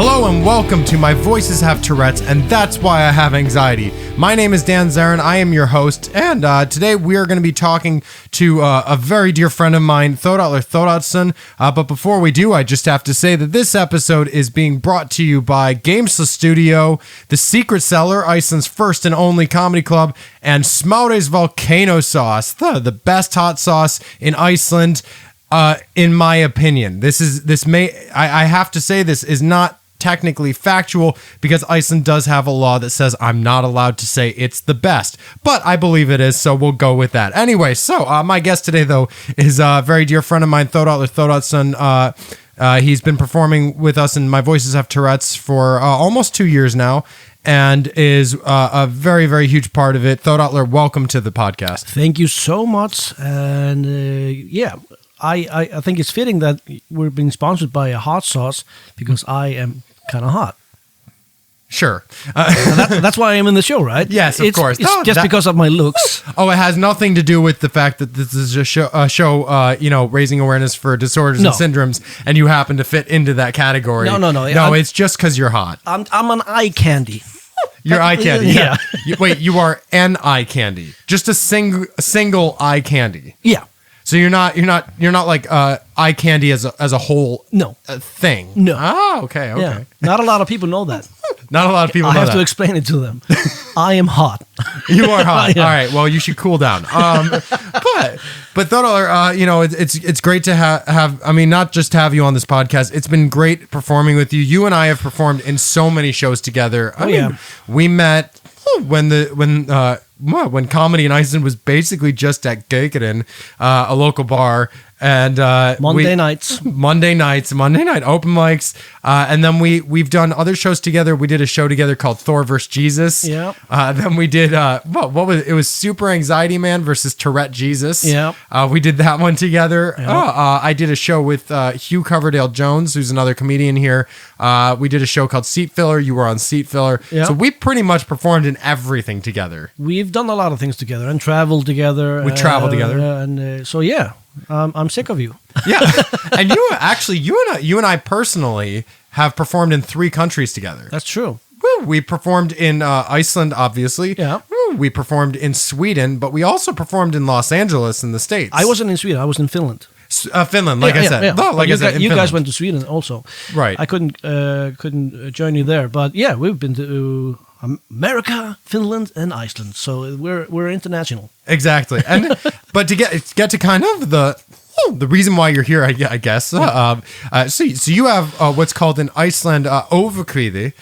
Hello and welcome to My Voices Have Tourettes, and that's why I have anxiety. My name is Dan Zerin, I am your host, and today we are going to be talking to a very dear friend of mine, Þórhallur Þórhallsson. But before we do, I just have to say that this episode is being brought to you by Gamesla Studio, The Secret Cellar, Iceland's first and only comedy club, and Smáre's Volcano Sauce, the best hot sauce in Iceland, in my opinion. I have to say this is not technically factual because Iceland does have a law that says I'm not allowed to say it's the best, but I believe it is, so we'll go with that. Anyway, so my guest today, though, is a very dear friend of mine, Þórhallur Þórhallsson. He's been performing with us in My Voices Have Tourettes for almost 2 years now, and is a very, very huge part of it. Þórhallur, welcome to the podcast. Thank you so much, and I think it's fitting that we're being sponsored by a hot sauce because I am kind of hot. Sure. That's why I am in the show, right? Yes, of course. It's just because of my looks. Oh, it has nothing to do with the fact that this is a show raising awareness for disorders and syndromes, and you happen to fit into that category. No. No, it's just because you're hot. I'm an eye candy. You're eye candy. Yeah. Wait, you are an eye candy. Just a single eye candy. Yeah. So you're not like eye candy as a whole thing. No. Oh, okay. Yeah. Not a lot of people know that. Not a lot of people know that. I have to explain it to them. I am hot. You are hot. Yeah. All right. Well, you should cool down. But Þórhallur, it's great to have. I mean, not just to have you on this podcast. It's been great performing with you. You and I have performed in so many shows together. I mean, we met when comedy in Iceland was basically just at Geikerin, a local bar, and Monday night open mics, and then we've done other shows together. We did a show together called Thor vs. Jesus. Yeah. Then we did what was it? It was Super Anxiety Man versus Tourette Jesus. Yeah. We did that one together. Yeah. I did a show with Hugh Coverdale Jones, who's another comedian here. We did a show called Seat Filler. You were on Seat Filler. Yeah. So we pretty much performed in everything together. We've done a lot of things together and traveled together. We traveled together, and so yeah. I'm sick of you. Yeah, and you and I personally have performed in 3 countries together. That's true. We performed in Iceland, obviously. Yeah. We performed in Sweden, but we also performed in Los Angeles in the States. I wasn't in Sweden. I was in Finland. Finland, like I said. Yeah. No, like I said, you guys went to Sweden also. Right. I couldn't join you there, but yeah, we've been to America, Finland, and Iceland. So we're international. Exactly. And but to get to kind of the reason why you're here, I guess. So you have what's called in Iceland overkvíði,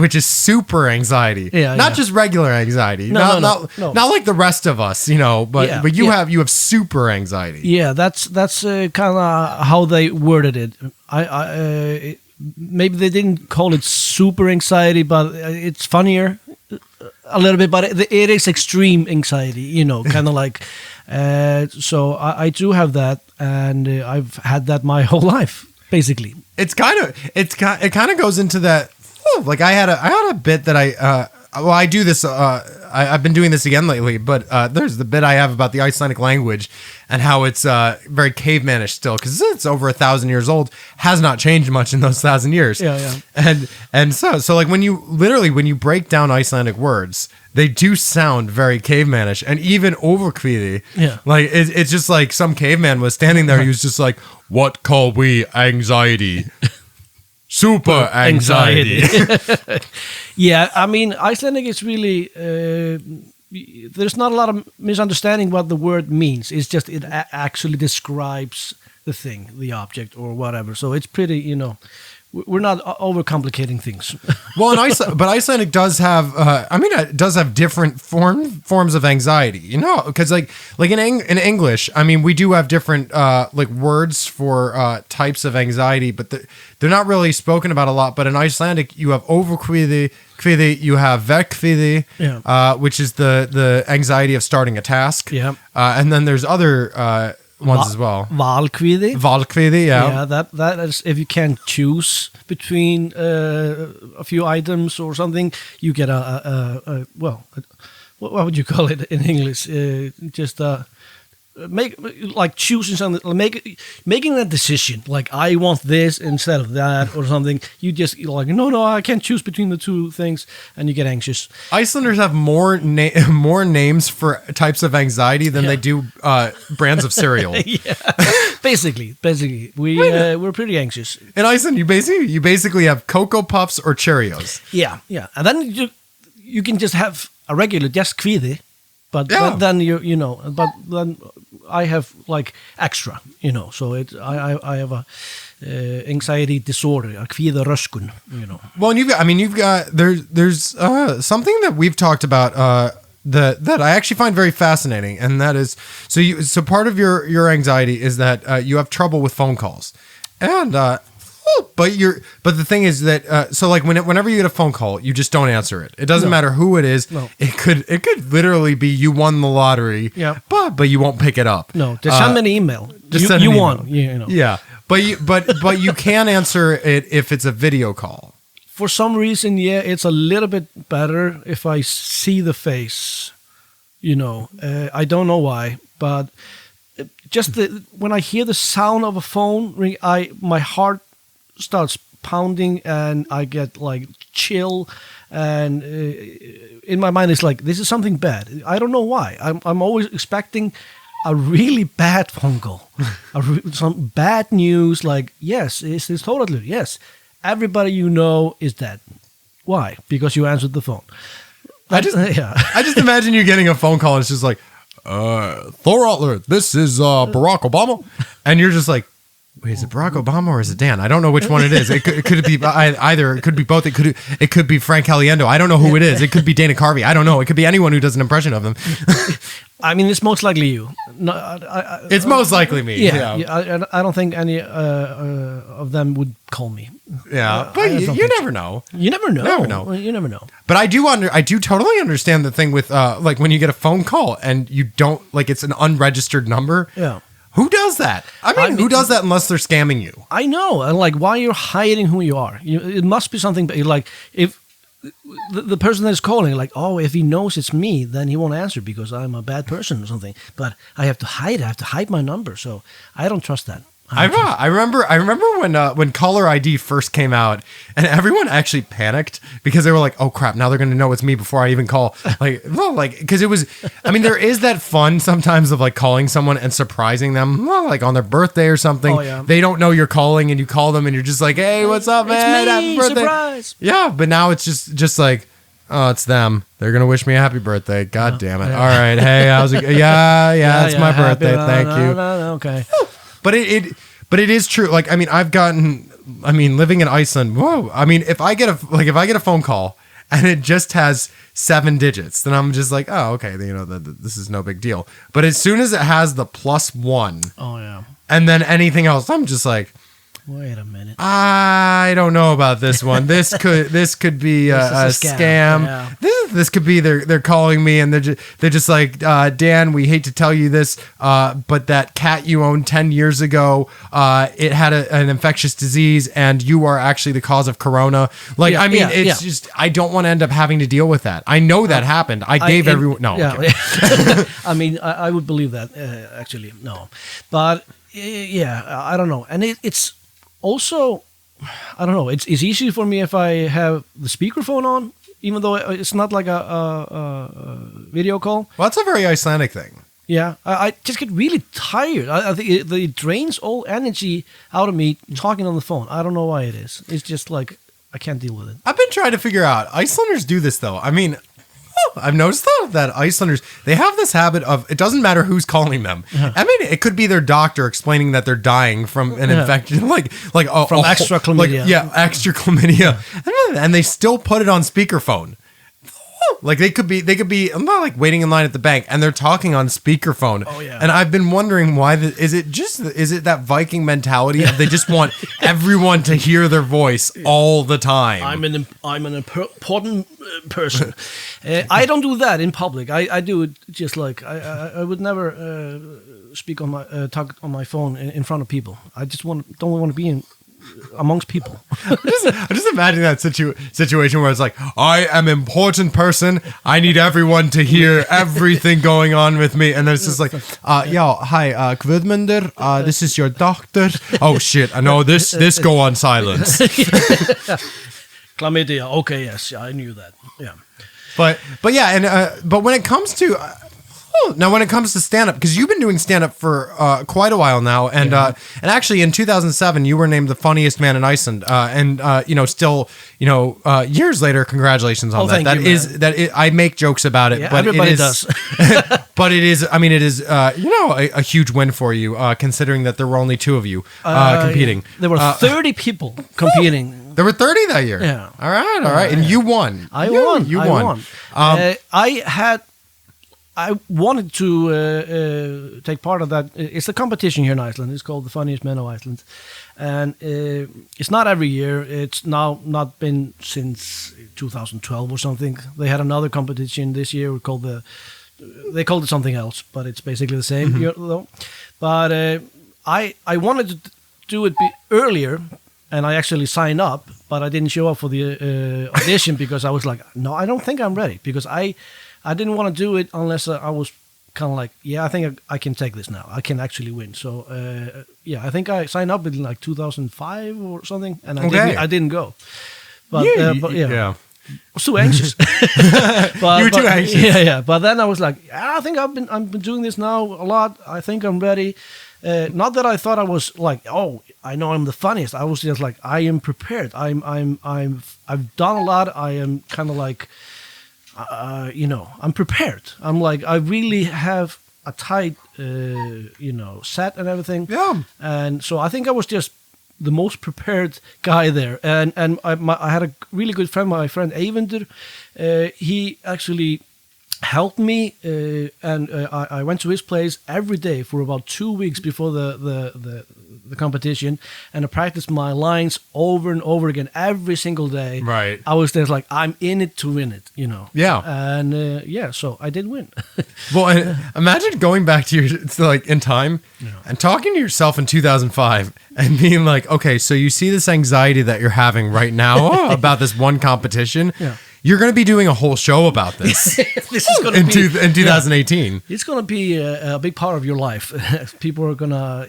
which is super anxiety. Yeah. Not just regular anxiety. No. Not like the rest of us, but you have super anxiety. Yeah, that's kind of how they worded it. I maybe they didn't call it super anxiety, but it's funnier a little bit. But it is extreme anxiety, kind of like. So I do have that, and I've had that my whole life, basically. It kind of goes into that. Like I had a bit that I do this. I've been doing this again lately, but there's the bit I have about the Icelandic language and how it's very cavemanish still, because it's over 1,000 years old, has not changed much in those 1,000 years. Yeah. And so like when you break down Icelandic words, they do sound very cavemanish, and even overkvíði. Yeah. Like it's just like some caveman was standing there. He was just like, "What call we anxiety?" Super anxiety. Yeah, I mean, Icelandic is really, there's not a lot of misunderstanding what the word means. It's just, it actually describes the thing, the object or whatever. So it's pretty, we're not overcomplicating things. Well, but Icelandic does have, it does have different forms of anxiety, because like in English, I mean, we do have different words for types of anxiety, but they're not really spoken about a lot. But in Icelandic, you have overkvíði, you have verkvíði, which is the anxiety of starting a task. Yeah. And then there's other ones as well. Valkvíði, yeah. Yeah, that is if you can choose between a few items or something, you get what would you call it in English? make like choosing something, making a decision. Like I want this instead of that or something. You're like, no, I can't choose between the two things, and you get anxious. Icelanders have more names for types of anxiety than they do brands of cereal. Yeah, basically, we're pretty anxious. In Iceland, you basically have Cocoa Puffs or Cheerios. Yeah, and then you can just have a regular just kvíði. But then but then I have like extra, so I have a anxiety disorder, a kvíðaröskun, Well, and you've got there's something that we've talked about that I actually find very fascinating, and that is so part of your anxiety is that you have trouble with phone calls, and but the thing is that so like whenever you get a phone call, you just don't answer it. It doesn't matter who it is. No. It could literally be you won the lottery. Yeah. But you won't pick it up. No, just send me an email. Just send you an won. email. Yeah. But you can answer it if it's a video call. For some reason, it's a little bit better if I see the face. I don't know why, but just when I hear the sound of a phone ring, my heart starts pounding and I get like chill, and in my mind it's like this is something bad. I don't know why. I'm always expecting a really bad phone call, some bad news. Like, yes, it's Þórhallur. Yes, everybody is dead. Why? Because you answered the phone. I just imagine you getting a phone call and it's just like, Þórhallur, this is Barack Obama, and you're just like, wait, is it Barack Obama or is it Dan? I don't know which one it is. It could be either. It could be both. It could be Frank Caliendo. I don't know who it is. It could be Dana Carvey. I don't know. It could be anyone who does an impression of him. I mean, it's most likely you. No, it's most likely me. Yeah. I don't think any of them would call me. Yeah, but you never know. You never know. You never know. But I do totally understand the thing with like when you get a phone call and you don't like it's an unregistered number. Yeah. Who does that? I mean, who does that unless they're scamming you? I know. And like, why you're hiding who you are? It must be something like if the person that's calling, like, oh, if he knows it's me, then he won't answer because I'm a bad person or something. But I have to hide. I have to hide my number. So I don't trust that. I remember when caller ID first came out, and everyone actually panicked because they were like, "Oh crap! Now they're going to know it's me before I even call." Because it was. I mean, there is that fun sometimes of like calling someone and surprising them, like on their birthday or something. Oh, yeah. They don't know you're calling, and you call them, and you're just like, "Hey, what's up, man? It's me, happy birthday!" Surprise. Yeah, but now it's just like. Oh, it's them. They're gonna wish me a happy birthday. God damn it! All right, hey, how's it? Yeah, it's my birthday. Thank you. Okay. But it is true. Like, I mean, living in Iceland. Whoa. I mean, if I get a phone call and it just has 7 digits, then I'm just like, oh, okay, this is no big deal. But as soon as it has the +1, oh yeah, and then anything else, I'm just like, wait a minute. I don't know about this one. This could be a scam. Yeah. This could be they're calling me and they're just like, Dan, we hate to tell you this, but that cat you owned 10 years ago, it had an infectious disease and you are actually the cause of corona. Like, I mean, it's just I don't want to end up having to deal with that. I know that happened. I gave everyone no. Yeah. I mean, I would believe that actually no, but yeah, I don't know, and it's. Also, I don't know. It's easy for me if I have the speakerphone on, even though it's not like a video call. Well, that's a very Icelandic thing. Yeah, I just get really tired. I think it drains all energy out of me talking on the phone. I don't know why it is. It's just like I can't deal with it. I've been trying to figure out. Icelanders do this though. I mean, I've noticed though that Icelanders, they have this habit of, it doesn't matter who's calling them. I mean, it could be their doctor explaining that they're dying from an infection, from extra chlamydia. Extra chlamydia, and they still put it on speakerphone. Like they could be. I'm not like waiting in line at the bank, and they're talking on speakerphone. Oh yeah. And I've been wondering why. Is it that Viking mentality of they just want everyone to hear their voice all the time? I'm an important person. I don't do that in public. I do it just like I would never speak on my talk on my phone in front of people. I just don't want to be amongst people. I just imagine that situation where it's like, I am an important person. I need everyone to hear everything going on with me. And then it's just like, hi, Guðmundur, this is your doctor. Oh shit, I know this go on silence. Chlamydia. Okay, yes, I knew that. Yeah. But yeah, and but when it comes to now, when it comes to stand-up, because you've been doing stand-up for quite a while now, and actually in 2007 you were named the funniest man in Iceland, still years later, congratulations on that. That is I make jokes about it, yeah, but everybody does. But it is. I mean, it is. A huge win for you, considering that there were only 2 of you competing. Yeah. There were 30 people competing. There were 30 that year. Yeah. All right, and you won. I won. You won. I wanted to take part of that. It's a competition here in Iceland. It's called the Funniest Men of Iceland. And it's not every year. It's now not been since 2012 or something. They had another competition this year called they called it something else, but it's basically the same. Though. But I wanted to do it earlier, and I actually signed up, but I didn't show up for the audition because I was like, no, I don't think I'm ready, because I didn't want to do it unless I was kind of like, I think I can take this now. I can actually win. So, I think I signed up in like 2005 or something, and I didn't go. But, I was too anxious. You were too anxious. Yeah. But then I was like, I think I've been doing this now a lot. I think I'm ready. Not that I thought I was like, oh, I know I'm the funniest. I was just like, I am prepared. I've done a lot. I am kind of like, I'm prepared. I'm like, I really have a tight, set and everything. Yeah. And so I think I was just the most prepared guy there. And I had a really good friend, my friend Eyvindur. He actually helped me, and I went to his place every day for about 2 weeks before the competition, and I practiced my lines over and over again every single day. Right. I was there like, I'm in it to win it, Yeah. And so I did win. Well, and imagine going back to in time and talking to yourself in 2005 and being like, okay, so you see this anxiety that you're having right now about this one competition. Yeah. You're going to be doing a whole show about this. This is going to be in 2018. It's going to be a big part of your life. People are gonna,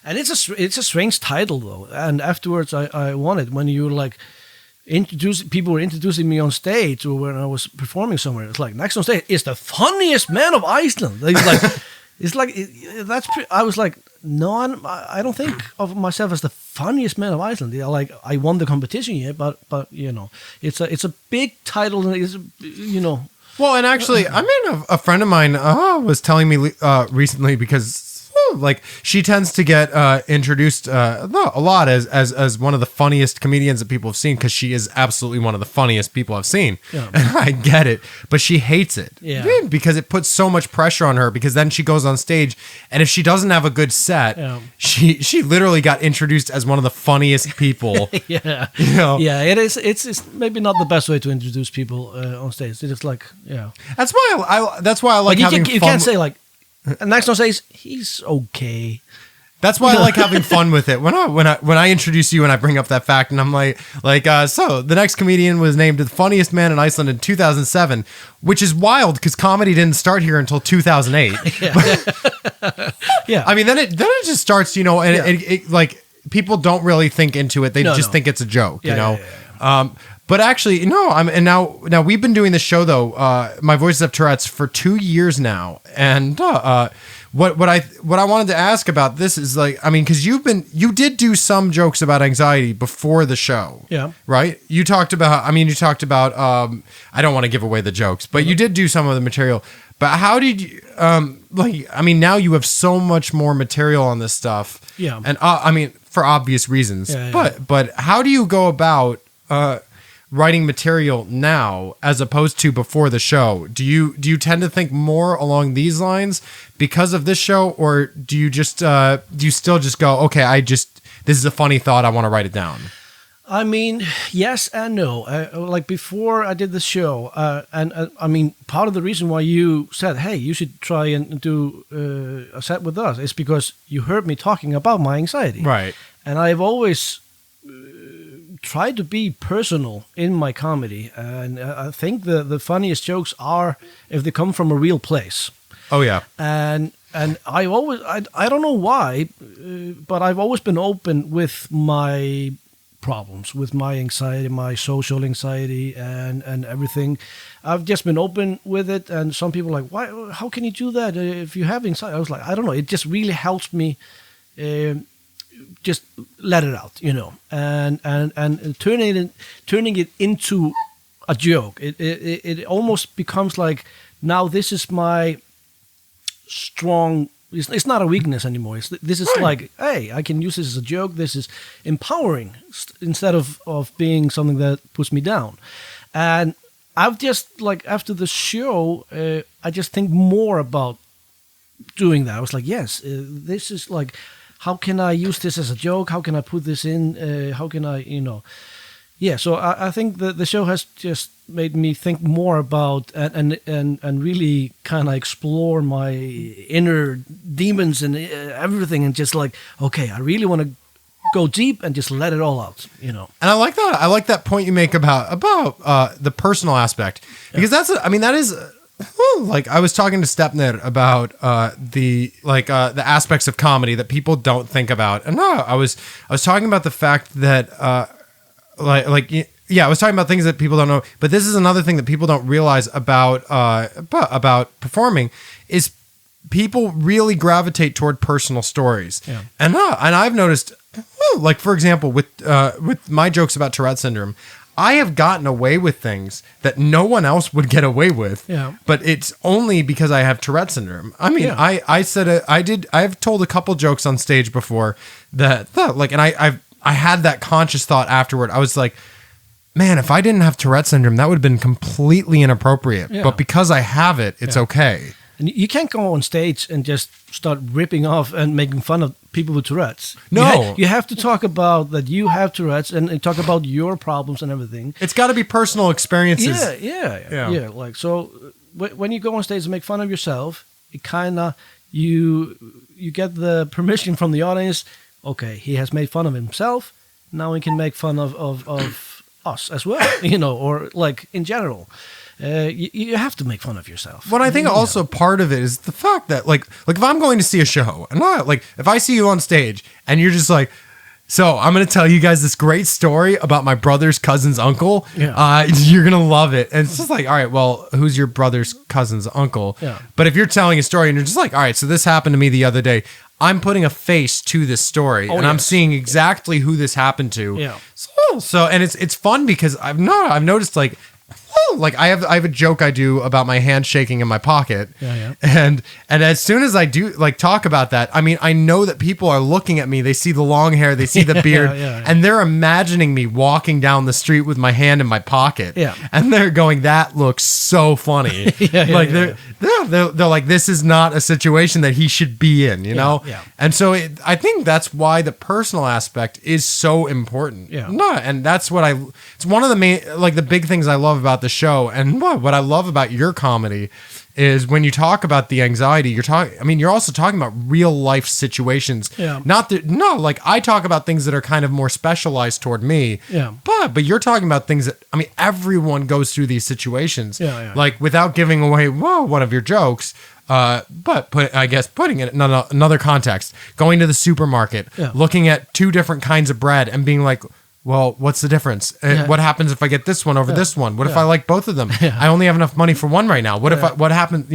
and it's a strange title though. And afterwards, I won it when you were like people were introducing me on stage, or when I was performing somewhere. It's like, next on stage is the funniest man of Iceland. It's like I was like, no, I don't think of myself as the funniest man of Iceland. I won the competition, but it's a big title, and it's Well, and actually, I mean, a friend of mine was telling me recently, because she tends to get introduced a lot as one of the funniest comedians that people have seen, because she is absolutely one of the funniest people I've seen. Yeah. And I get it, but she hates it. Yeah. Because it puts so much pressure on her, because then she goes on stage, and if she doesn't have a good set, she literally got introduced as one of the funniest people. Yeah. Yeah, it is. It's maybe not the best way to introduce people on stage. It's like, That's why I like having fun. You can't say like, and next one says he's okay. That's why I like having fun with it. When I introduce you and I bring up that fact, and I'm like, so the next comedian was named the funniest man in Iceland in 2007, which is wild because comedy didn't start here until 2008. Yeah. I mean, then it just starts, and it like people don't really think into it. They just think it's a joke, Yeah. But actually, no. And now we've been doing this show though. My Voices Have Tourettes for 2 years now, and what I wanted to ask about this is because you did do some jokes about anxiety before the show, right? You talked about. I don't want to give away the jokes, but you did do some of the material. But how did you? Now you have so much more material on this stuff, and for obvious reasons. But how do you go about writing material now as opposed to before the show? Do you tend to think more along these lines because of this show, or do you still just go, okay, this is a funny thought, I want to write it down? I mean, yes and no. Like before I did the show, part of the reason why you said, hey, you should try and do a set with us is because you heard me talking about my anxiety. Right. And I've always try to be personal in my comedy, and I think the funniest jokes are if they come from a real place. Oh yeah. And I always I don't know why, but I've always been open with my problems, with my anxiety, my social anxiety, and everything. I've just been open with it, and some people are like, why? How can you do that if you have anxiety? I was like, I don't know. It just really helps me. Just let it out, and turning it into a joke. It almost becomes like, now this is my strong. It's not a weakness anymore. This is like, hey, I can use this as a joke. This is empowering instead of being something that puts me down. And I've just, like, after the show, I just think more about doing that. I was like, yes, this is like, how can I use this as a joke? How can I put this in? How can I, Yeah, so I think the show has just made me think more about and really kind of explore my inner demons and everything, and just like, okay, I really want to go deep and just let it all out, And I like that. I like that point you make about the personal aspect, because that is. Like, I was talking to Stepnir about the aspects of comedy that people don't think about, and I was talking about the fact that I was talking about things that people don't know, but this is another thing that people don't realize about performing is people really gravitate toward personal stories, and I've noticed, like, for example, with my jokes about Tourette syndrome, I have gotten away with things that no one else would get away with, but it's only because I have Tourette syndrome. I mean, I've told a couple jokes on stage before that and I had that conscious thought afterward. I was like, man, if I didn't have Tourette syndrome, that would have been completely inappropriate. Yeah. But because I have it, it's okay. And you can't go on stage and just start ripping off and making fun of people with Tourette's. No. You have to talk about that you have Tourette's and talk about your problems and everything. It's got to be personal experiences. Yeah. Like, so when you go on stage and make fun of yourself, it kind of, you get the permission from the audience. Okay, he has made fun of himself. Now he can make fun of us as well, or like in general. You have to make fun of yourself. What I think also part of it is the fact that like if I'm going to see a show, and if I see you on stage and you're just like, so I'm going to tell you guys this great story about my brother's cousin's uncle. Yeah. You're going to love it. And it's just like, all right, well, who's your brother's cousin's uncle? Yeah. But if you're telling a story and you're just like, all right, so this happened to me the other day, I'm putting a face to this story, and I'm seeing exactly who this happened to. Yeah. So and it's fun because I've noticed like I have a joke I do about my hand shaking in my pocket. Yeah. And as soon as I do talk about that, I mean, I know that people are looking at me. They see the long hair, they see the beard, and they're imagining me walking down the street with my hand in my pocket. Yeah. And they're going, that looks so funny. They're like, this is not a situation that he should be in, know? Yeah. And so I think that's why the personal aspect is so important. Yeah. And that's what it's one of the main, the big things I love about the show, and what I love about your comedy is when you talk about the anxiety, you're also talking about real life situations. Yeah. I talk about things that are kind of more specialized toward me. Yeah. But you're talking about things that, everyone goes through these situations. Yeah. Like, without giving away one of your jokes, but putting it in another context, going to the supermarket, looking at two different kinds of bread and being like, well, what's the difference? What happens if I get this one over this one? What if I like both of them? Yeah. I only have enough money for one right now. What happens?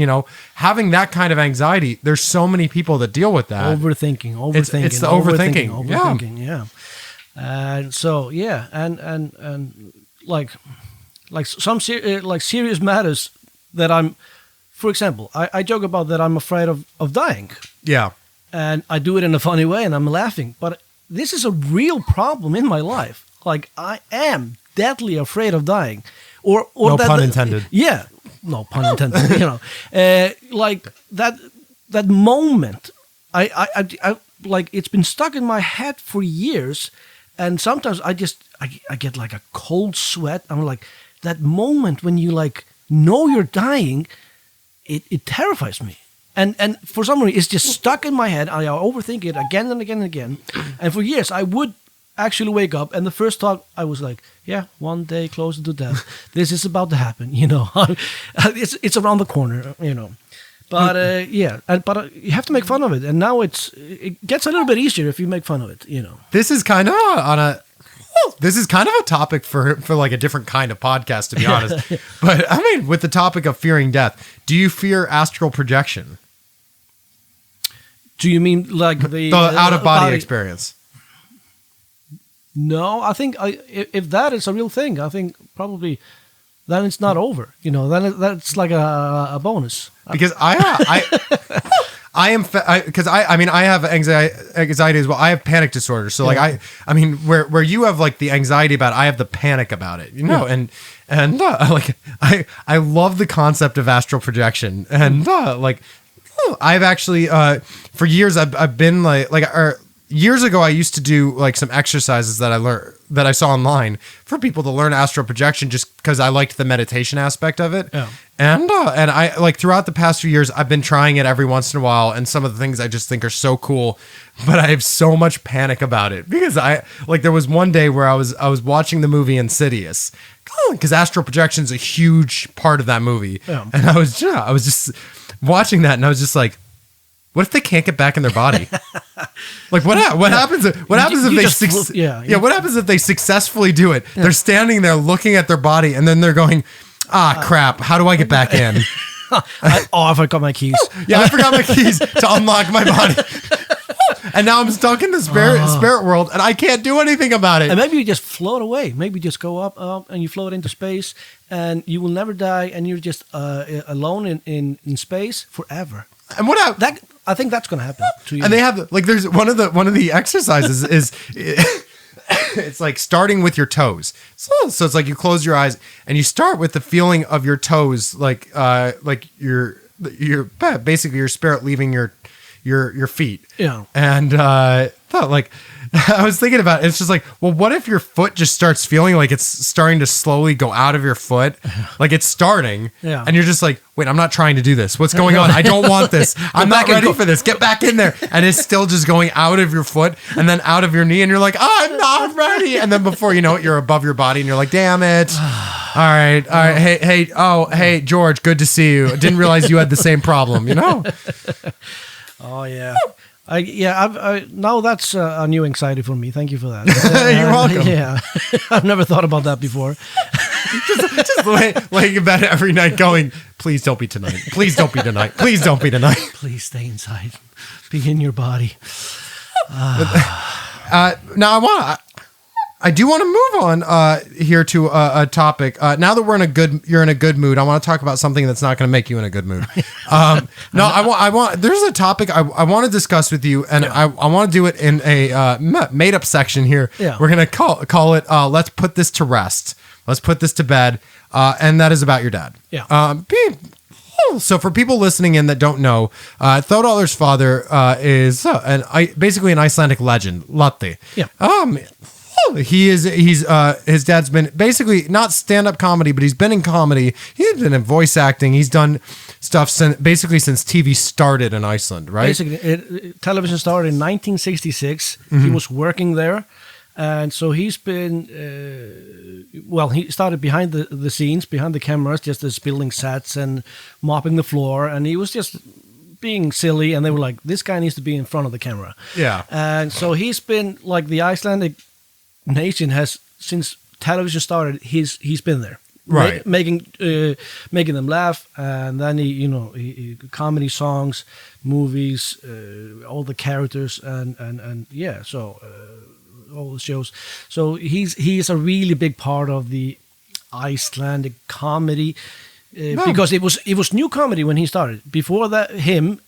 Having that kind of anxiety, there's so many people that deal with that. Overthinking. It's the overthinking. Yeah. And so, and like some serious matters that I'm, for example, I joke about that I'm afraid of dying. Yeah. And I do it in a funny way and I'm laughing, but this is a real problem in my life. Like, I am deadly afraid of dying. Or no pun intended. Yeah, no pun intended. Like that moment. I like, it's been stuck in my head for years, and sometimes I get like a cold sweat. I'm like, that moment when you know you're dying, it terrifies me. And for some reason, it's just stuck in my head. I overthink it again and again and again. And for years, I would actually wake up, and the first thought I was like, yeah, one day closer to death. This is about to happen, you know. It's around the corner, you know. But you have to make fun of it, and now it gets a little bit easier if you make fun of it, you know. This is kind of a topic for like a different kind of podcast, to be honest. But I mean, with the topic of fearing death, do you fear astral projection? Do you mean like the out of body experience? No, I think if that is a real thing, I think probably then it's not over. You know, then that's like a bonus. Because I have anxiety as well. I have panic disorder. So like I mean, where you have like the anxiety about it, I have the panic about it, you know, and like I love the concept of astral projection, and like I've actually for years I've been years ago I used to do like some exercises that I saw online for people to learn astral projection, just because I liked the meditation aspect of it. Yeah. And I like throughout the past few years, I've been trying it every once in a while, and some of the things I just think are so cool, but I have so much panic about it because there was one day where I was watching the movie Insidious, because astral projection is a huge part of that movie, and I was just watching that, and I was just like, what if they can't get back in their body? Like what happens? What happens if they successfully do it? Yeah. They're standing there looking at their body, and then they're going, crap, how do I get back in? I forgot my keys. Yeah, I forgot my keys to unlock my body. And now I'm stuck in the spirit world, and I can't do anything about it. And maybe you just float away. Maybe you just go up and you float into space, and you will never die, and you're just alone in space forever. And I think that's going to happen to you. And they have like, there's one of the exercises is it's like starting with your toes. So it's like you close your eyes and you start with the feeling of your toes, like your basically your spirit leaving your feet. Yeah. And like I was thinking about it. It's just like, well, what if your foot just starts feeling like it's starting to slowly go out of your foot? Like it's starting. Yeah. And you're just like, wait, I'm not trying to do this. What's going on? I don't want this. I'm not ready for this. Get back in there. And it's still just going out of your foot and then out of your knee. And you're like, I'm not ready. And then before you know it, you're above your body and you're like, damn it. All right. Hey, George, good to see you. I didn't realize you had the same problem, you know? Oh, yeah. Now that's a new anxiety for me. Thank you for that. You're welcome. Yeah, I've never thought about that before. just laying in bed every night going, please don't be tonight. Please don't be tonight. Please don't be tonight. Please stay inside. Be in your body. Now I do want to move on here to a topic. Now that you're in a good mood, I want to talk about something that's not going to make you in a good mood. I want. There's a topic I want to discuss with you, and I want to do it in a made up section here. Yeah. We're gonna call it. Let's put this to rest. Let's put this to bed. And that is about your dad. Yeah. So for people listening in that don't know, Þórhallur's father is basically an Icelandic legend, Latti. Yeah. He's his dad's been basically not stand-up comedy, but he's been in comedy. He's been in voice acting. He's done stuff since TV started in Iceland, right? Basically, television started in 1966. Mm-hmm. He was working there, and so he's been. He started behind the scenes, behind the cameras, just as building sets and mopping the floor, and he was just being silly. And they were like, "This guy needs to be in front of the camera." Yeah, and so he's been like the Icelandic nation has, since television started, he's been there, right, making them laugh, and then he comedy songs, movies, all the characters, and yeah, so all the shows. So he's a really big part of the Icelandic comedy. Because it was new comedy when he started. Before that,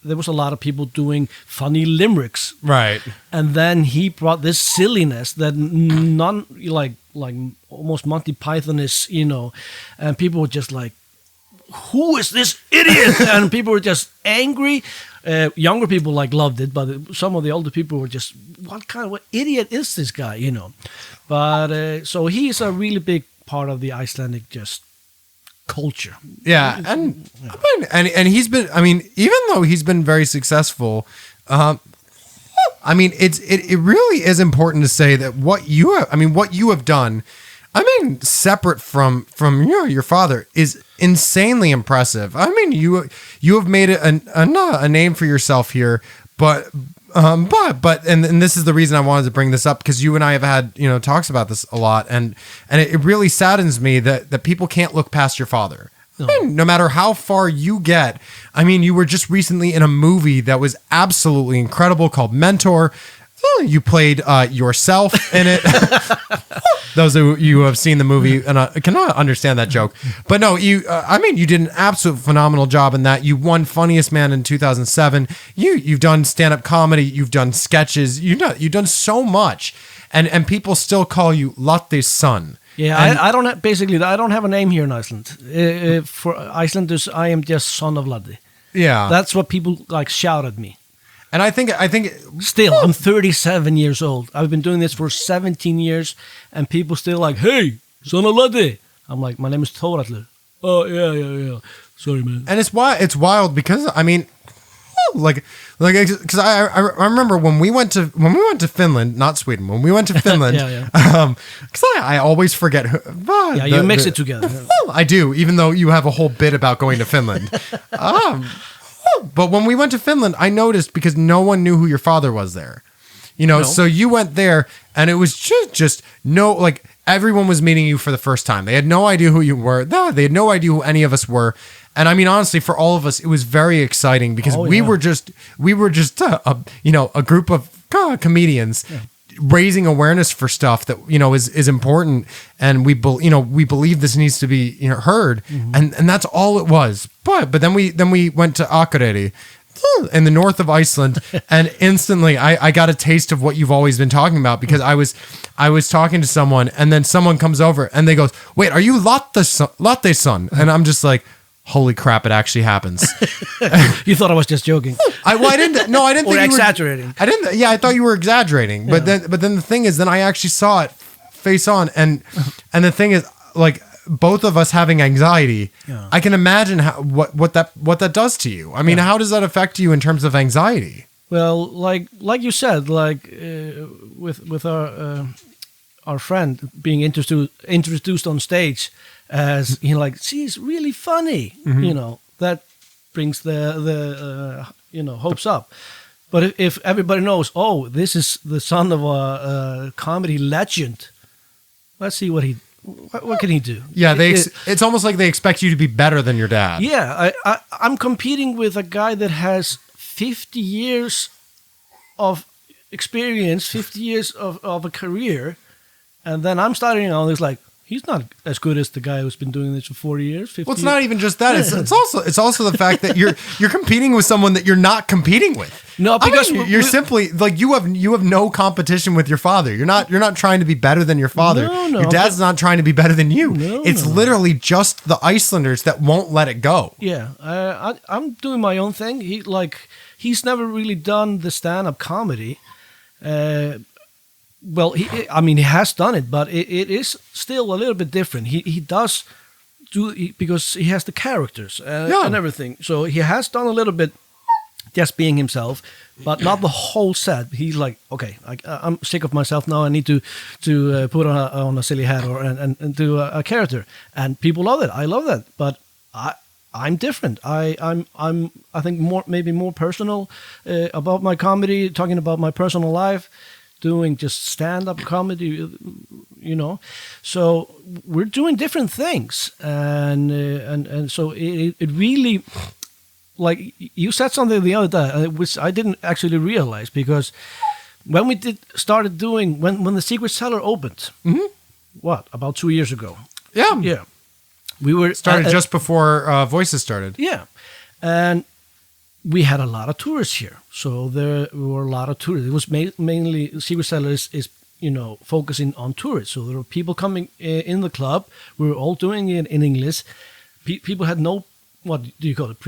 there was a lot of people doing funny limericks, right? And then he brought this silliness that none like almost Monty Python-ish, and people were just like, "Who is this idiot?" And people were just angry. Younger people loved it, but some of the older people were just, "What idiot is this guy?" But so he's a really big part of the Icelandic culture. Yeah, and he's been. I mean, even though he's been very successful, I mean, it really is important to say that what you have done, I mean, separate from your father, is insanely impressive. I mean, you have made it a name for yourself here, but this is the reason I wanted to bring this up, because you and I have had talks about this a lot, and it really saddens me that people can't look past your father. I mean, no matter how far you get. I mean, you were just recently in a movie that was absolutely incredible called Mentor. You played yourself in it. Those of you who have seen the movie and cannot understand that joke, but no, you did an absolute phenomenal job in that. You won Funniest Man in 2007. You've done stand-up comedy. You've done sketches. You've done so much, and people still call you Latte's son. Yeah, I don't have a name here in Iceland. For Icelanders, I am just son of Latte. Yeah, that's what people shout at me. And I think still, I'm 37 years old. I've been doing this for 17 years, and people still hey, son of Latte. I'm like, my name is Þórhallur. Oh yeah. Sorry, man. And it's wild because I mean, because I remember when we went to Finland, not Sweden. When we went to Finland, because I always forget. You mix it together. I do, even though you have a whole bit about going to Finland. But when we went to Finland, I noticed, because no one knew who your father was there. So you went there, and it was just everyone was meeting you for the first time. They had no idea who you were. No, they had no idea who any of us were. And I mean, honestly, for all of us, it was very exciting, because we were just a group of comedians raising awareness for stuff that is important, and we believe this needs to be heard, and that's all it was. But then we went to Akureyri in the north of Iceland, and instantly I got a taste of what you've always been talking about, because I was talking to someone, and then someone comes over and they goes, "Wait, are you Latte's son?" And I'm just like, holy crap, it actually happens. You thought I was just joking. I didn't or think you exaggerating. I thought you were exaggerating. But then the thing is, then I actually saw it face on, and the thing is, both of us having anxiety, I can imagine what that does to you. I mean, how does that affect you in terms of anxiety? Well, like you said, with our friend being introduced on stage as she's really funny, that brings the hopes up. But if everybody knows, this is the son of a comedy legend, let's see what can he do? Yeah, it's almost like they expect you to be better than your dad. Yeah, I'm competing with a guy that has 50 years of experience, 50 years of a career, and then I'm starting out. It's he's not as good as the guy who's been doing this for 40 years. 50 well, it's not even just that. It's also the fact that you're competing with someone that you're not competing with. No, because you're simply you have no competition with your father. You're not trying to be better than your father. No, your dad's not trying to be better than you. It's literally just the Icelanders that won't let it go. Yeah, I'm doing my own thing. He's never really done the stand-up comedy. Well, he has done it, but it is still a little bit different. He does do because he has the characters and everything. So he has done a little bit just being himself, but not the whole set. He's okay, I'm sick of myself now. I need to put on a silly hat and do a character, and people love it. I love that, but I'm different. I think maybe more personal about my comedy, talking about my personal life. Doing just stand-up comedy, so we're doing different things, and so it really, you said something the other day, which I didn't actually realize, because when we started doing when the Secret Cellar opened, about 2 years ago, we were started just before Voices started, and we had a lot of tourists here, so there were a lot of tourists. It was mainly Secret Cellar is focusing on tourists. So there were people coming in the club. We were all doing it in English. People had no, what do you call it,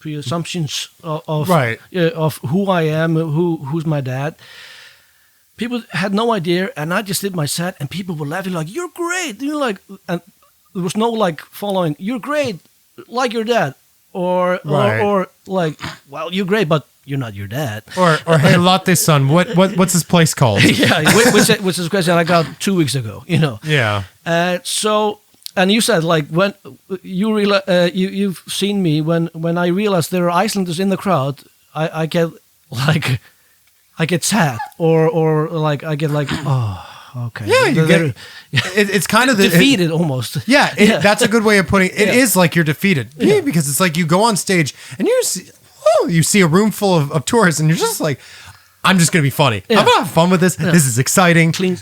pre-assumptions of who I am, who's my dad. People had no idea, and I just did my set, and people were laughing "You're great!" And there was no following. "You're great, like your dad." Or well, you're great, but you're not your dad. Or hey, latte son, what's this place called? Yeah, which is a question I got 2 weeks ago. Yeah. So, and you said like when you've seen me when I realize there are Icelanders in the crowd, I get like I get sad or like I get like oh. Okay. Yeah, you get it's kind of defeated almost. Yeah, that's a good way of putting it. It is like you're defeated because it's like you go on stage and you see a room full of tourists and you're just like, I'm just gonna be funny. Yeah. I'm gonna have fun with this. Yeah. This is exciting. Clean.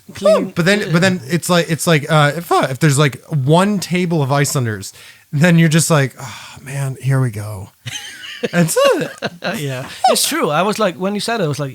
But then it's like if there's like one table of Icelanders, then you're just like, oh man, here we go. That's it. Yeah, it's true. I was like, when you said it, I was like,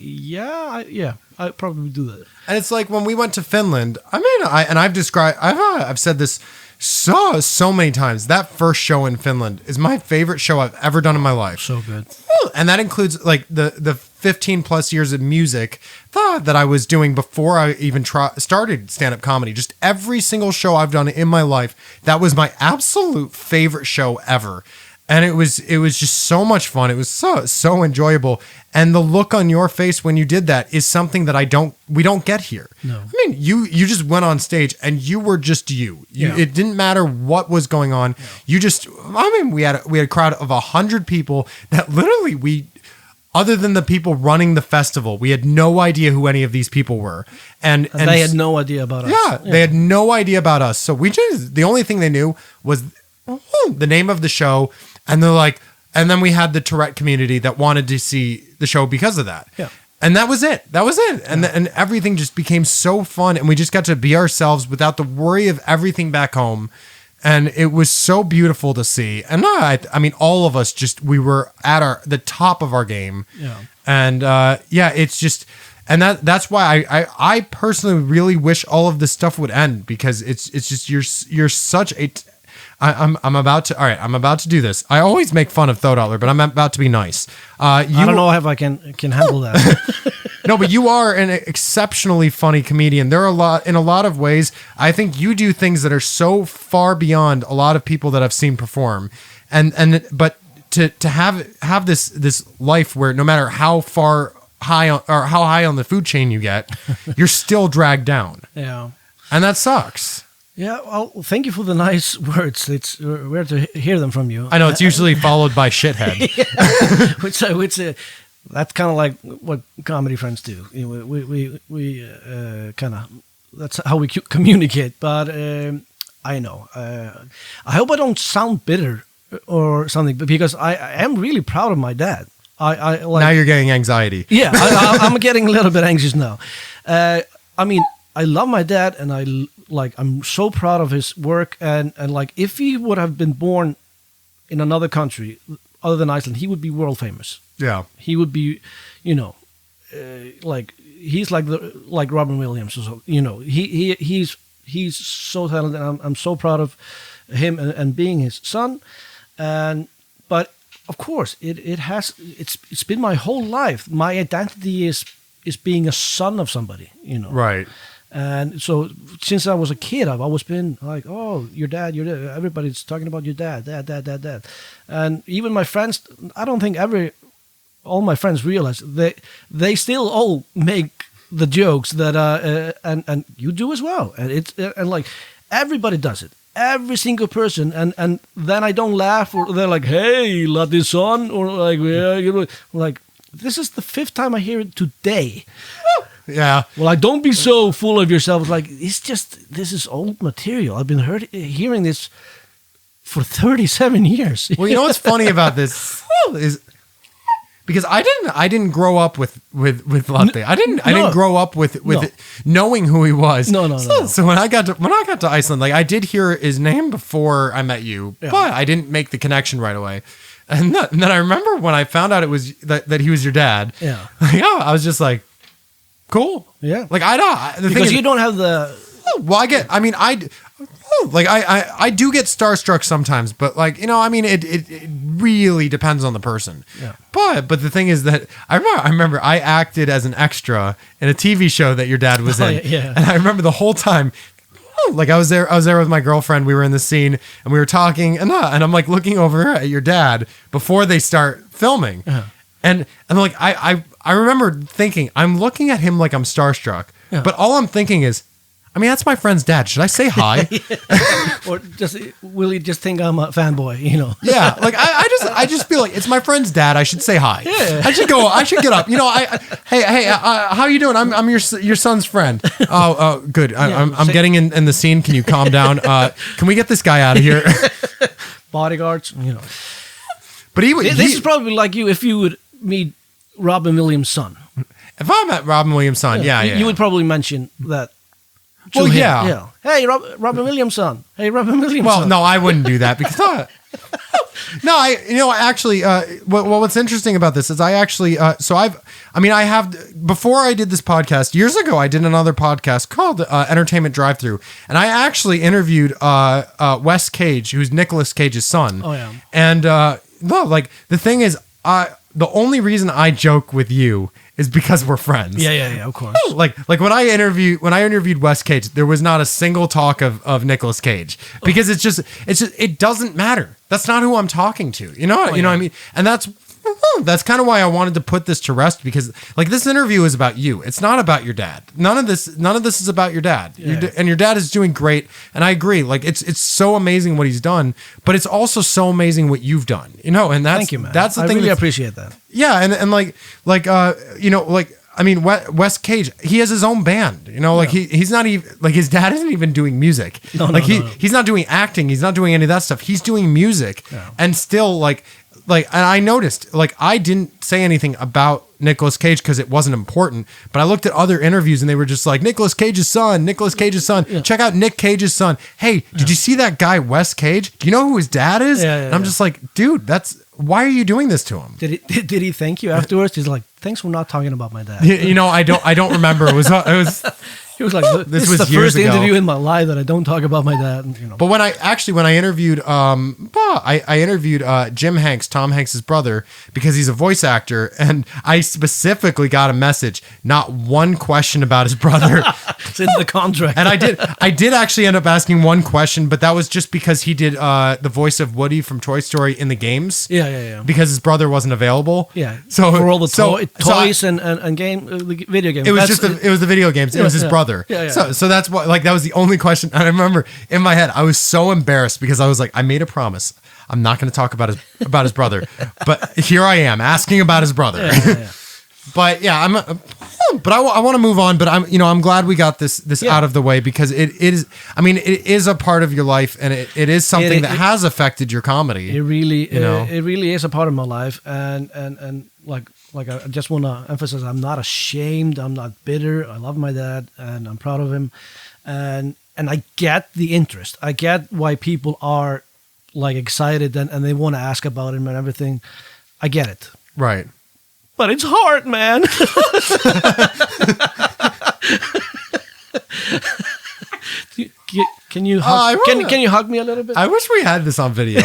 I probably would do that. And it's like when we went to Finland. I mean, I've said this so many times. That first show in Finland is my favorite show I've ever done in my life. So good. And that includes like the 15 plus years of music that I was doing before I even started stand-up comedy. Just every single show I've done in my life, that was my absolute favorite show ever. And it was just so much fun. It was so enjoyable. And the look on your face when you did that is something that we don't get here. No. I mean, you just went on stage and you were just you. It didn't matter what was going on. Yeah. We had a crowd of 100 people that literally other than the people running the festival, we had no idea who any of these people were. And they had no idea about us. Yeah, they had no idea about us. So the only thing they knew was the name of the show. And they're like, and then we had the Tourette community that wanted to see the show because of that. Yeah. And that was it. And and everything just became so fun. And we just got to be ourselves without the worry of everything back home. And it was so beautiful to see. And I mean, all of us we were at the top of our game. Yeah. And it's just, and that's why I personally really wish all of this stuff would end, because it's just, you're such a, I'm about to do this. I always make fun of Þórhallur, but I'm about to be nice. I don't know if I can handle that. No, but you are an exceptionally funny comedian. There are in a lot of ways, I think you do things that are so far beyond a lot of people that I've seen perform. But to have this life where no matter how high on the food chain you get, you're still dragged down. Yeah. And that sucks. Yeah, well, thank you for the nice words. It's weird to hear them from you. I know, it's usually followed by shithead. which that's kind of like what comedy friends do. We kind of, that's how we communicate. But I know. I hope I don't sound bitter or something, because I am really proud of my dad. I like, now you're getting anxiety. Yeah, I'm getting a little bit anxious now. I mean, I love my dad, and I'm so proud of his work, and like if he would have been born in another country other than Iceland, he would be world famous. Yeah, he would be, like he's like Robin Williams or so. He's so talented. And I'm so proud of him and being his son, but of course it's been my whole life. My identity is being a son of somebody. Right. And so since I was a kid, I've always been like, oh, your dad. Everybody's talking about your dad. And even my friends, I don't think all my friends realize they still all make the jokes that and you do as well. And and like everybody does it. Every single person, and then I don't laugh, or they're like, hey, latte son, or like, yeah, like this is the 5th time I hear it today. Yeah. Well, don't be so full of yourself. It's like, this is old material. I've been hearing this for 37 years. Well, you know what's funny about this is because I didn't grow up with Latte. I didn't grow up with knowing who he was. No. So when I got to Iceland, like I did hear his name before I met you, but I didn't make the connection right away. And then I remember when I found out it was that he was your dad. Yeah. I was just like, cool. Yeah. Like because you don't have the. Well, I do get starstruck sometimes, but like, it really depends on the person. Yeah. But the thing is that I remember I acted as an extra in a TV show that your dad was in. Yeah. And I remember the whole time, like I was there with my girlfriend. We were in the scene and we were talking and I'm like looking over at your dad before they start filming. Uh-huh. And like I remember thinking, I'm looking at him like I'm starstruck, but all I'm thinking is, I mean, that's my friend's dad. Should I say hi? Or will he just think I'm a fanboy? Yeah, like I just feel like it's my friend's dad. I should say hi. Yeah. I should get up. Hey, how you doing? I'm your son's friend. Oh, good. I'm getting in the scene. Can you calm down? Can we get this guy out of here? Bodyguards, But this is probably like you if you would meet Robin Williams' son. If I met Robin Williams' son, you would probably mention that. Well, him. yeah. Hey, Robin Williams' son. Hey, Robin Williams' Well, son. no, I wouldn't do that because actually, what's interesting about this is I actually, before I did this podcast years ago, I did another podcast called Entertainment Drive-Thru, and I actually interviewed Wes Cage, who's Nicolas Cage's son. Oh yeah. And the thing is, the only reason I joke with you is because we're friends. Yeah, of course. Like when I interviewed Wes Cage, there was not a single talk of Nicolas Cage because it doesn't matter. That's not who I'm talking to. You know what I mean? And that's kind of why I wanted to put this to rest, because like this interview is about you. It's not about your dad. None of this is about your dad. Yeah. And your dad is doing great. And I agree. Like it's so amazing what he's done, but it's also so amazing what you've done. And that's thank you, man. That's the I thing. really appreciate that. Yeah, and I mean, Wes Cage, he has his own band. He's not even like his dad isn't even doing music. No. He's not doing acting. He's not doing any of that stuff. He's doing music, and still and I noticed I didn't say anything about Nicolas Cage because it wasn't important. But I looked at other interviews and they were just like Nicolas Cage's son. Yeah. Check out Nick Cage's son. Hey, did you see that guy Wes Cage? Do you know who his dad is? And I'm just like, dude, why are you doing this to him? Did he thank you afterwards? He's like, thanks for not talking about my dad. I don't remember. It was. He was like, this was the years first ago. interview in my life that I don't talk about my dad. But when I interviewed I interviewed Jim Hanks, Tom Hanks' brother, because he's a voice actor, and I specifically got a message, not one question about his brother. It's in the contract. And I did actually end up asking one question, but that was just because he did the voice of Woody from Toy Story in the games. Yeah. Because his brother wasn't available. Yeah. So for all the toys and game the video games. It was it was the video games. It was his brother. Yeah. So that's why that was the only question. And I remember in my head I was so embarrassed because I was like, I made a promise. I'm not going to talk about his brother. But here I am asking about his brother. Yeah. But yeah, I want to move on, but I'm glad we got this out of the way, because it is a part of your life, and it is something that has affected your comedy. It really it really is a part of my life, and like I just want to emphasize, I'm not ashamed, I'm not bitter. I love my dad and I'm proud of him, and I get the interest. I get why people are like excited and they want to ask about him and everything. I get it. Right. But it's hard, man. Can you hug? Can you hug me a little bit? I wish we had this on video.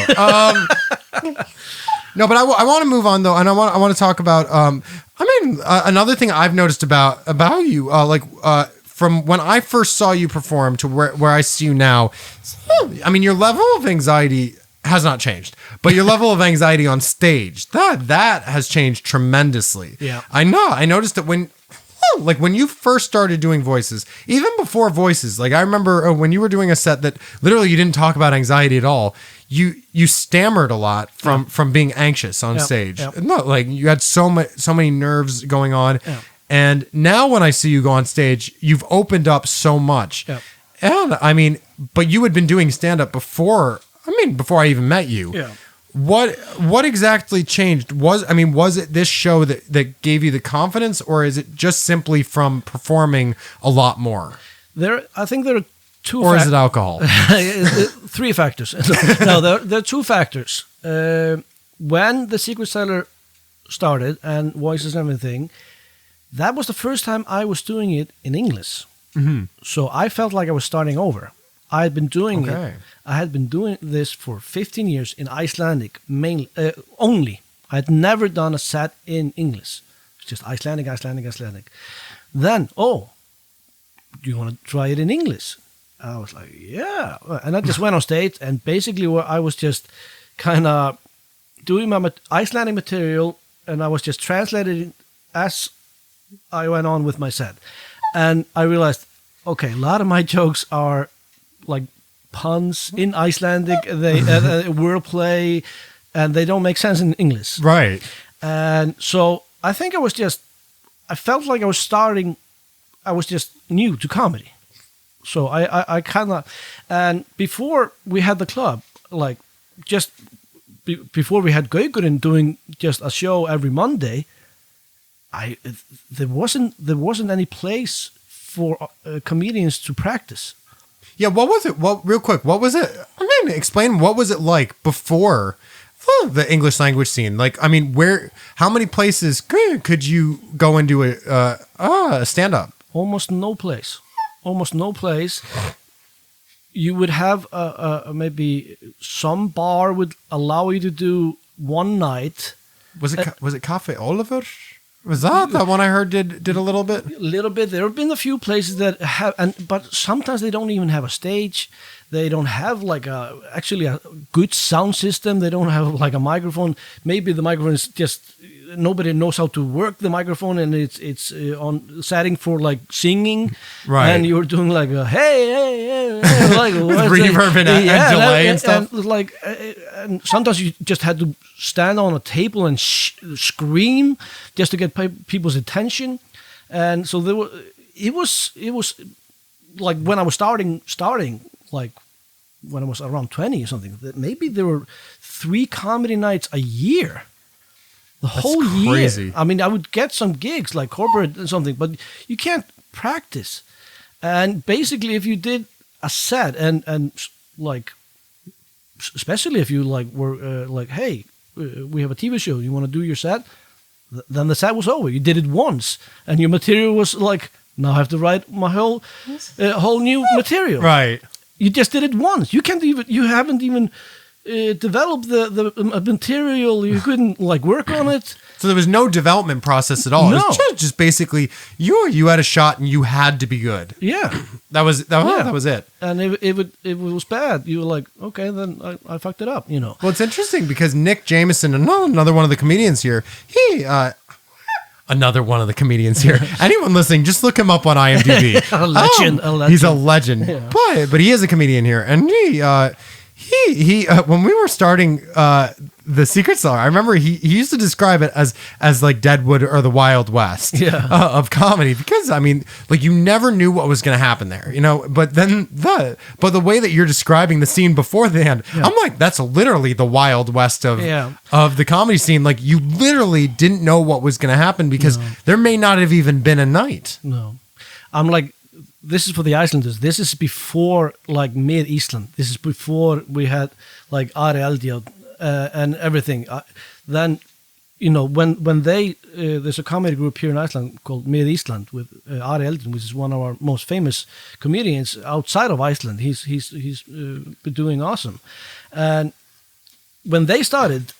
No, but I want to move on though, and I want to talk about. Another thing I've noticed about you, from when I first saw you perform to where I see you now. I mean, your level of anxiety has not changed, but your level of anxiety on stage, that has changed tremendously. Yeah. I know. I noticed that when you first started doing voices, even before voices, I remember when you were doing a set that literally you didn't talk about anxiety at all. You stammered a lot from being anxious on stage. Yep. No, you had so many nerves going on. Yeah. And now when I see you go on stage, you've opened up so much. Yeah. And but you had been doing stand-up before I even met you. Yeah. What exactly changed? Was it this show that gave you the confidence, or is it just simply from performing a lot more? I think there are two. Or is it alcohol? 3 factors. No, there are 2 factors. When the Secret Cellar started and Voices and everything, that was the first time I was doing it in English. Mm-hmm. So I felt like I was starting over. I had been doing Okay. it. I had been doing this for 15 years in Icelandic, mainly only. I had never done a set in English. It's just Icelandic. Then, do you want to try it in English? I was like, yeah. And I just went on stage, and basically I was just kind of doing my Icelandic material and I was just translating as I went on with my set, and I realized, okay, a lot of my jokes are like puns in Icelandic, they wordplay, and they don't make sense in English. Right. And so I think I felt like I was just new to comedy. So I kind of, and before we had the club, like just before we had Gaukurinn doing just a show every Monday, there wasn't any place for comedians to practice. Yeah, what was it? Well, real quick, what was it? I mean, explain what was it like before the English language scene? Like, I mean, how many places could you go into a stand-up? Almost no place. You would have maybe some bar would allow you to do one night. Was it Cafe Oliver? Was that one I heard did a little bit? A little bit. There have been a few places that have, but sometimes they don't even have a stage. They don't have like a good sound system. They don't have like a microphone. Maybe the microphone is just nobody knows how to work the microphone, and it's on setting for like singing. Right. And you're doing like a hey, like with reverb and delay and stuff. And sometimes you just had to stand on a table and scream just to get people's attention. And so it was like when I was starting like when I was around 20 or something, that maybe there were 3 comedy nights a year. That's whole crazy. Year. I mean, I would get some gigs like corporate and something, but you can't practice. And basically, if you did a set and like, especially if you like were like, hey, we have a TV show, you want to do your set? Then the set was over. You did it once, and your material was like, now I have to write my whole new material. Right. You just did it once. You haven't even developed the material. You couldn't like work on it. So there was no development process at all. No. It was just basically you had a shot and you had to be good. Yeah. That was it. And if it was bad, you were like, okay, then I fucked it up, you know. Well, it's interesting because Nick Jameson, another one of the comedians here, another one of the comedians here. Anyone listening, just look him up on IMDb. A legend. He's a legend. Yeah. But he is a comedian here, and he when we were starting the Secret Cellar, I remember he used to describe it as like Deadwood or the Wild West of comedy, because I mean, like, you never knew what was going to happen there, you know. But then the way that you're describing the scene beforehand, I'm like, that's literally the Wild West of the comedy scene. Like, you literally didn't know what was going to happen because there may not have even been a night. No, I'm like, this is for the Icelanders. This is before like Mid-Eastland. This is before we had like Ari Eldjárn and everything. Then, you know, when they there's a comedy group here in Iceland called Mid-Eastland with Ari Eldjárn, which is one of our most famous comedians outside of Iceland. He's been doing awesome. And when they started,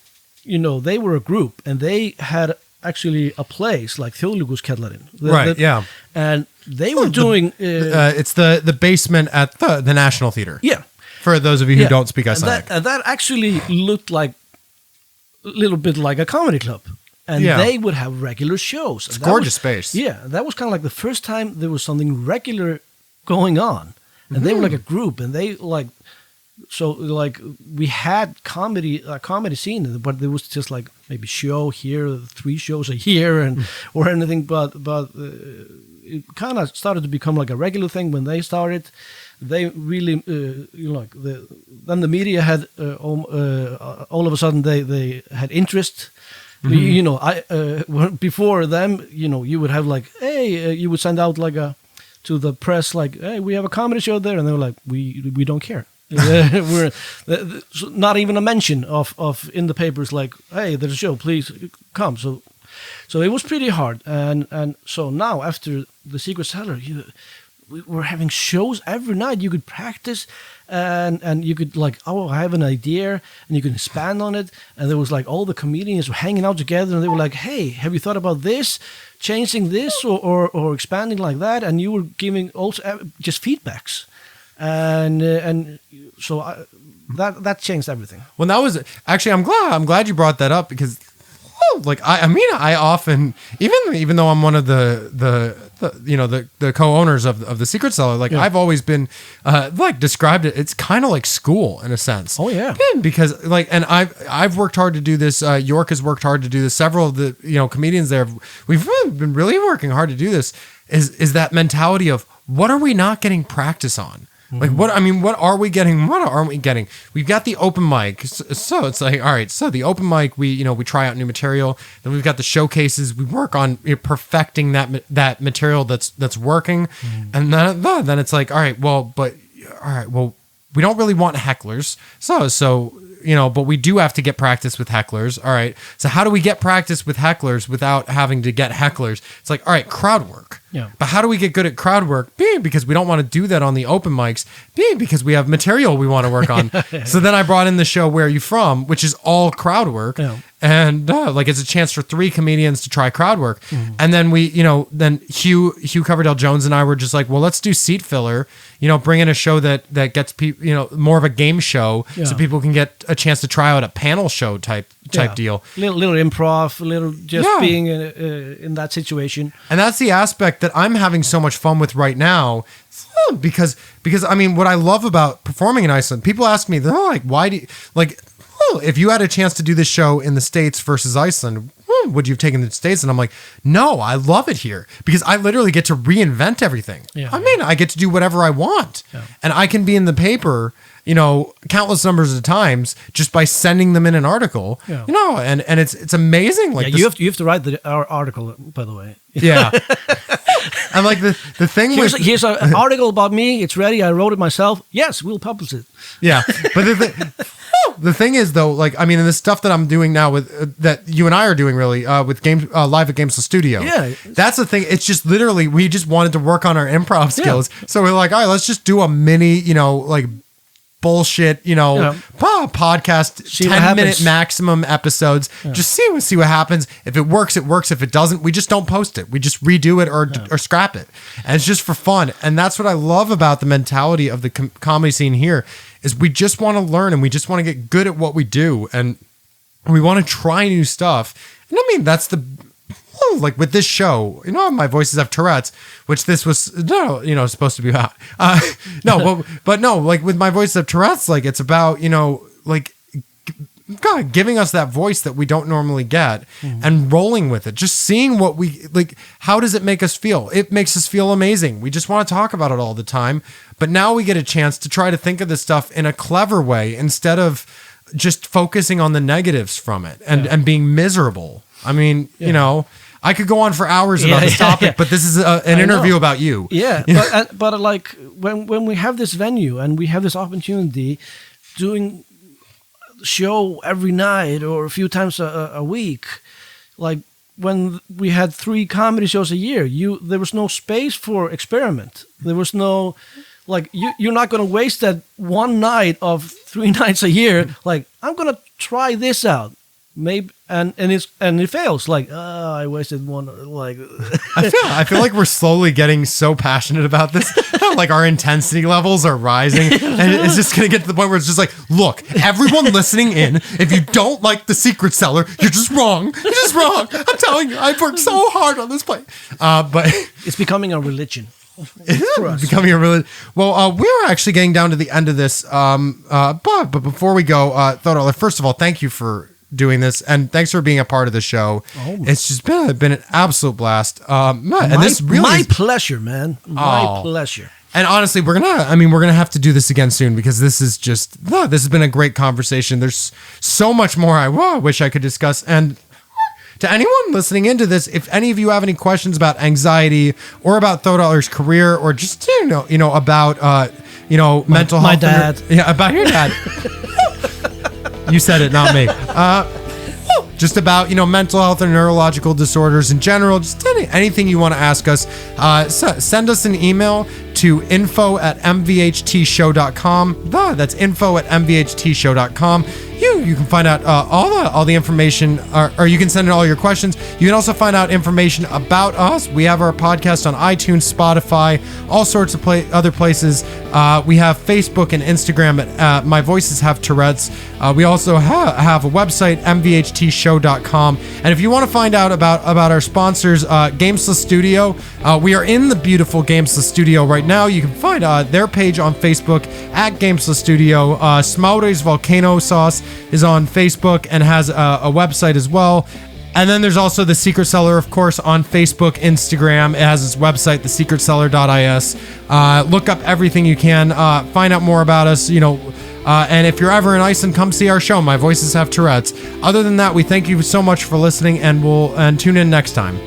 you know, they were a group and they had actually a place like Þjóðleikhúskjallarin. Right, yeah. And they were doing... it's the basement at the National Theater. Yeah. For those of you who don't speak Icelandic. And that actually looked like a little bit like a comedy club. And they would have regular shows. It's a gorgeous space. Yeah. That was kind of like the first time there was something regular going on. And they were like a group. And they like... So like we had a comedy scene, but there was just like maybe show here, 3 shows a year, and or anything. But it kind of started to become like a regular thing when they started. They really then the media had all of a sudden they had interest. You know, before them, you know, you would have like, hey, you would send out like to the press like, hey, we have a comedy show there, and they were like, we don't care. We're not even a mention of in the papers like, hey, there's a show, please come. So it was pretty hard, and so now after the Secret Cellar, we were having shows every night. You could practice, and you could like, oh, I have an idea, and you could expand on it. And there was like all the comedians were hanging out together, and they were like, hey, have you thought about this, changing this or expanding like that? And you were giving also just feedbacks. And so that changed everything. Well, that was actually, I'm glad you brought that up, because like I mean, I often even though I'm one of the co-owners of the Secret Cellar, like I've always been like described it. It's kind of like school in a sense. Oh yeah, because like, and I've worked hard to do this. York has worked hard to do this. Several of the comedians there, we've been really working hard to do this. Is that mentality of what are we not getting practice on? Like what are we getting? What aren't we getting? We've got the open mic, so it's like, all right. So the open mic, we try out new material. Then we've got the showcases. We work on perfecting that material that's working, and then it's like, all right, well, we don't really want hecklers. So but we do have to get practice with hecklers. All right. So how do we get practice with hecklers without having to get hecklers? It's like, all right, crowd work. Yeah. But how do we get good at crowd work? B, because we don't want to do that on the open mics. B, because we have material we want to work on. So then I brought in the show Where Are You From, which is all crowd work. Yeah. And like it's a chance for 3 comedians to try crowd work. And then then Hugh Coverdale Jones and I were just like, well, let's do seat filler, bring in a show that gets people, more of a game show so people can get a chance to try out a panel show type deal. Little improv, just being in that situation. And that's the aspect that I'm having so much fun with right now. Because I mean, what I love about performing in Iceland, people ask me, they're like, why do you, like, if you had a chance to do this show in the States versus Iceland, would you have taken the States? And I'm like, no, I love it here because I literally get to reinvent everything. Yeah. I mean, I get to do whatever I want, and I can be in the paper, countless numbers of times just by sending them in an article, and it's amazing. Like you have to write our article, by the way. Yeah. And like the thing here's an article about me. It's ready. I wrote it myself. Yes, we'll publish it. Yeah. But the thing is though, like, I mean, in the stuff that I'm doing now with that you and I are doing really with games live at Gamesville Studio. Yeah. That's the thing. It's just literally, we just wanted to work on our improv skills. Yeah. So we're like, all right, let's just do a mini, like bullshit, podcast, 10-minute maximum episodes. Yeah. Just see what happens. If it works, it works. If it doesn't, we just don't post it. We just redo it or scrap it. And it's just for fun. And that's what I love about the mentality of the comedy scene here is we just want to learn and we just want to get good at what we do. And we want to try new stuff. And I mean, that's like with this show, My Voices Have Tourettes, which this was supposed to be about. But no, like with My Voices Have Tourettes, like it's about, like God giving us that voice that we don't normally get and rolling with it, just seeing what we like. How does it make us feel? It makes us feel amazing. We just want to talk about it all the time. But now we get a chance to try to think of this stuff in a clever way instead of just focusing on the negatives from it and being miserable. I mean, I could go on for hours about this topic, but this is an interview about you. Yeah, but like when we have this venue and we have this opportunity doing show every night or a few times a week, like when we had 3 comedy shows a year, there was no space for experiment. There was no, like, you're not going to waste that one night of 3 nights a year. Like, I'm going to try this out. Maybe and it fails. Like, I wasted one. Like, I feel like we're slowly getting so passionate about this. Like our intensity levels are rising, and it's just gonna get to the point where it's just like, look, everyone listening in, if you don't like the Secret Cellar, you're just wrong. You're just wrong. I'm telling you, I've worked so hard on this play. But it's becoming a religion. It is becoming a religion. Well, we're actually getting down to the end of this. But before we go, Þórhallur, first of all, thank you for doing this, and thanks for being a part of the show. It's just been an absolute blast. My pleasure, man. My pleasure. And honestly, we're gonna have to do this again soon because this has been a great conversation. There's so much more I wish I could discuss. And to anyone listening into this, if any of you have any questions about anxiety or about Þórhallur's career or just about mental health, my dad, about your dad. You said it, not me. Just about, mental health and neurological disorders in general, just anything you want to ask us, send us an email to info@mvhtshow.com. That's info@mvhtshow.com. You can find out all the information, or you can send in all your questions. You can also find out information about us. We have our podcast on iTunes, Spotify, all sorts of other places. We have Facebook and Instagram at My Voices Have Tourettes. We also have a website, mvhtshow.com. And if you want to find out about our sponsors, Gamesless Studio, we are in the beautiful Gamesless Studio right now. You can find their page on Facebook at Gamesless Studio. Smaure's Volcano Sauce is on Facebook and has a website as well. And then there's also The Secret Cellar, of course, on Facebook, Instagram. It has its website, thesecretcellar.is. Look up everything you can. Find out more about us, and if you're ever in Iceland, come see our show, My Voices Have Tourettes. Other than that, we thank you so much for listening, and tune in next time.